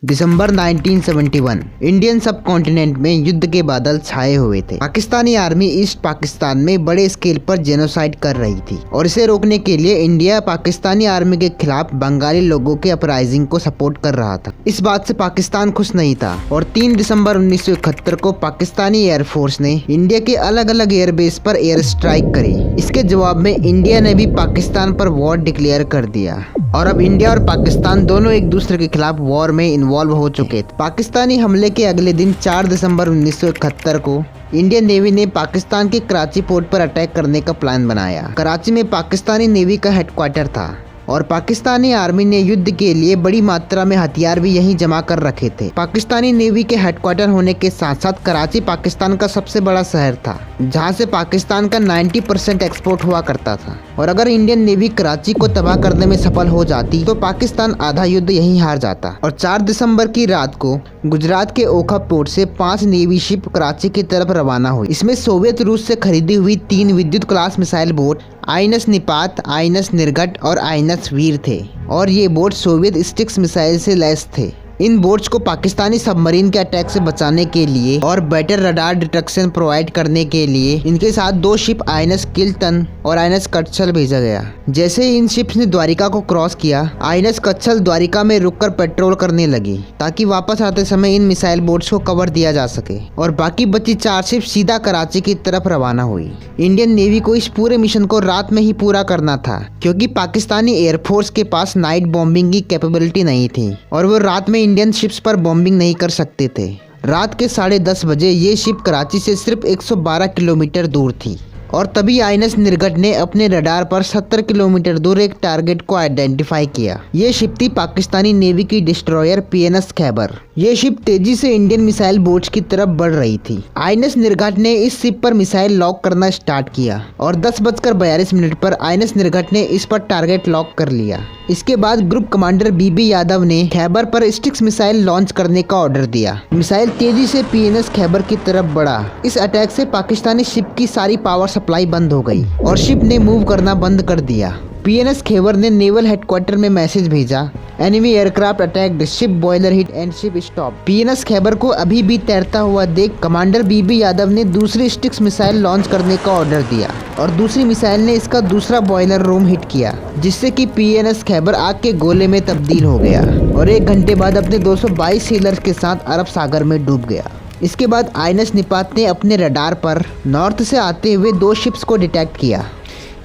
दिसंबर 1971 Indian सब continent में युद्ध के बादल छाए हुए थे। पाकिस्तानी आर्मी ईस्ट पाकिस्तान में बड़े स्केल पर जेनोसाइड कर रही थी और इसे रोकने के लिए इंडिया पाकिस्तानी आर्मी के खिलाफ बंगाली लोगों के अपराइजिंग को सपोर्ट कर रहा था। इस बात से पाकिस्तान खुश नहीं था और 3 दिसंबर 1971 को पाकिस्तानी एयरफोर्स ने इंडिया के अलग अलग एयरबेस पर एयर स्ट्राइक करी। इसके जवाब में इंडिया ने भी पाकिस्तान पर वॉर डिक्लेयर कर दिया और अब इंडिया और पाकिस्तान दोनों एक दूसरे के खिलाफ वॉर में इन्वॉल्व हो चुके थे। पाकिस्तानी हमले के अगले दिन 4 दिसंबर 1971 को इंडियन नेवी ने पाकिस्तान के कराची पोर्ट पर अटैक करने का प्लान बनाया। कराची में पाकिस्तानी नेवी का हेडक्वार्टर था और पाकिस्तानी आर्मी ने युद्ध के लिए बड़ी मात्रा में हथियार भी यहीं जमा कर रखे थे। पाकिस्तानी नेवी के हेडक्वार्टर होने के साथ साथ कराची पाकिस्तान का सबसे बड़ा शहर था, जहां से पाकिस्तान का 90% एक्सपोर्ट हुआ करता था और अगर इंडियन नेवी कराची को तबाह करने में सफल हो जाती तो पाकिस्तान आधा युद्ध यहीं हार जाता। और 4 दिसंबर की रात को गुजरात के ओखा पोर्ट से 5 नेवी शिप कराची की तरफ रवाना हुई। इसमें सोवियत रूस से खरीदी हुई 3 विद्युत क्लास मिसाइल बोट आईएनएस निपात, आईएनएस निर्घट और आईएनएस वीर थे और ये बोट सोवियत स्टिक्स मिसाइल से लैस थे। इन बोट्स को पाकिस्तानी सबमरीन के अटैक से बचाने के लिए और बेटर रडार डिटेक्शन प्रोवाइड करने के लिए इनके साथ 2 शिप आईएनएस किल्टन और आईएनएस कच्छल भेजा गया। जैसे ही इन शिप्स ने द्वारिका को क्रॉस किया, आईएनएस कच्छल द्वारिका में रुककर पेट्रोल करने लगी ताकि वापस आते समय इन मिसाइल बोट्स को कवर दिया जा सके और बाकी बची 4 शिप सीधा कराची की तरफ रवाना हुई। इंडियन नेवी को इस पूरे मिशन को रात में ही पूरा करना था क्योंकि पाकिस्तानी एयरफोर्स के पास नाइट बॉम्बिंग की कैपेबिलिटी नहीं थी और वो रात में इंडियन शिप्स पर बॉम्बिंग नहीं कर सकते थे। रात के 10:30 बजे ये शिप कराची से सिर्फ 112 किलोमीटर दूर थी और तभी आईएनएस निर्घट ने अपने रडार पर 70 किलोमीटर दूर एक टारगेट को आइडेंटिफाई किया। ये शिप थी पाकिस्तानी नेवी की डिस्ट्रॉयर पीएनएस खैबर। ये शिप तेजी से इंडियन मिसाइल बोट्स की तरफ बढ़ रही थी। आईएनएस निर्घट ने इस शिप पर मिसाइल लॉक करना स्टार्ट किया और 10:42 पर आईएनएस निर्घट ने इस पर टारगेट लॉक कर लिया। इसके बाद ग्रुप कमांडर बीबी यादव ने खैबर पर स्टिक्स मिसाइल लॉन्च करने का ऑर्डर दिया। मिसाइल तेजी से पीएनएस खैबर की तरफ बढ़ा। इस अटैक से पाकिस्तानी शिप की सारी पावर सप्लाई बंद हो गई और शिप ने मूव करना बंद कर दिया। पीएनएस खैबर ने नेवल हेडक्वार्टर में मैसेज भेजा, enemy aircraft attacked, ship boiler hit and ship stop. PNS Khyber को अभी भी तैरता हुआ देख कमांडर बीबी यादव ने दूसरी स्टिक्स मिसाइल लॉन्च करने का ऑर्डर दिया और दूसरी मिसाइल ने इसका दूसरा बॉयलर रूम हिट किया जिससे कि पीएनएस खैबर आग के गोले में तब्दील हो गया और 1 घंटे बाद अपने 222 सेलर्स के साथ अरब सागर में डूब गया। इसके बाद आईएनएस निपात ने अपने रडार पर नॉर्थ से आते हुए 2 शिप्स को डिटेक्ट किया।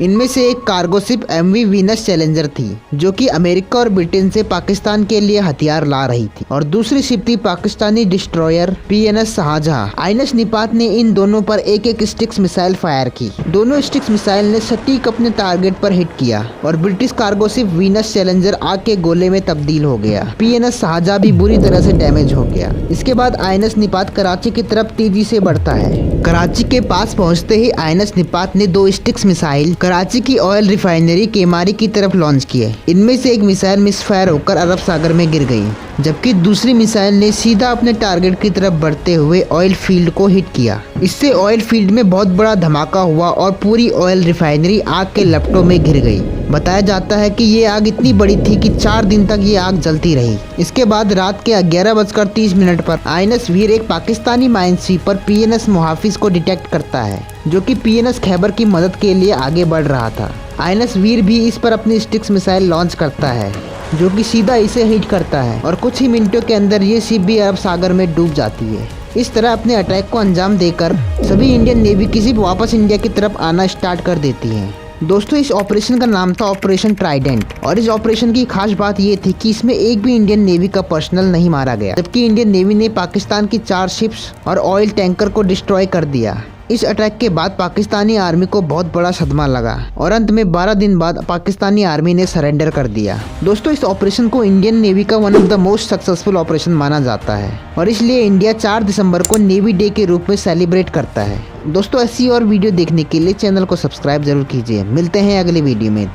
इनमें से एक cargo ship MV Venus Challenger थी जो कि अमेरिका और ब्रिटेन से पाकिस्तान के लिए हथियार ला रही थी और दूसरी शिप थी Pakistani destroyer PNS Shahjahan. INS Nipat ने इन दोनों पर एक स्टिक्स मिसाइल फायर की। दोनों स्टिक्स मिसाइल ने सटीक अपने टारगेट पर हिट किया और British cargo ship Venus challenger आग के गोले में तब्दील हो गया। पीएनएस शाहजहां भी बुरी तरह से डैमेज हो गया। इसके बाद आईएनएस निपात कराची की तरफ तेजी से बढ़ता है। कराची के पास पहुंचते ही आईएनएस निपात ने 2 स्टिक्स मिसाइल कराची की ऑयल रिफाइनरी केमारी की तरफ लॉन्च किए। इनमें से एक मिसाइल मिसफायर होकर अरब सागर में गिर गई जबकि दूसरी मिसाइल ने सीधा अपने टारगेट की तरफ बढ़ते हुए ऑयल फील्ड को हिट किया। इससे ऑयल फील्ड में बहुत बड़ा धमाका हुआ और पूरी ऑयल रिफाइनरी आग के लपटों में घिर गई। बताया जाता है कि ये आग इतनी बड़ी थी कि 4 दिन तक ये आग जलती रही। इसके बाद रात के 11:30 पर आईएनएस वीर एक पाकिस्तानी माइन स्वीपर पीएनएस मुहाफिज को डिटेक्ट करता है जो कि पीएनएस खैबर की मदद के लिए आगे बढ़ रहा था। आईएनएस वीर भी इस पर अपनी स्टिक्स मिसाइल लॉन्च करता है जो कि सीधा इसे हिट करता है और कुछ ही मिनटों के अंदर ये शिप भी अरब सागर में डूब जाती है। इस तरह अपने अटैक को अंजाम देकर सभी इंडियन नेवी की शिप वापस इंडिया की तरफ आना स्टार्ट कर देती है। दोस्तों, इस ऑपरेशन का नाम था ऑपरेशन ट्राइडेंट और इस ऑपरेशन की खास बात ये थी कि इसमें एक भी इंडियन नेवी का पर्सनल नहीं मारा गया जबकि इंडियन नेवी ने पाकिस्तान की 4 शिप्स और ऑयल टैंकर को डिस्ट्रॉय कर दिया। इस अटैक के बाद पाकिस्तानी आर्मी को बहुत बड़ा सदमा लगा और अंत में 12 दिन बाद पाकिस्तानी आर्मी ने सरेंडर कर दिया। दोस्तों, इस ऑपरेशन को इंडियन नेवी का one of the most successful operation माना जाता है और इसलिए इंडिया 4 दिसंबर को नेवी डे के रूप में सेलिब्रेट करता है। दोस्तों, ऐसी और वीडियो देखने के लिए चैनल को सब्सक्राइब जरूर कीजिए। मिलते हैं अगले वीडियो में।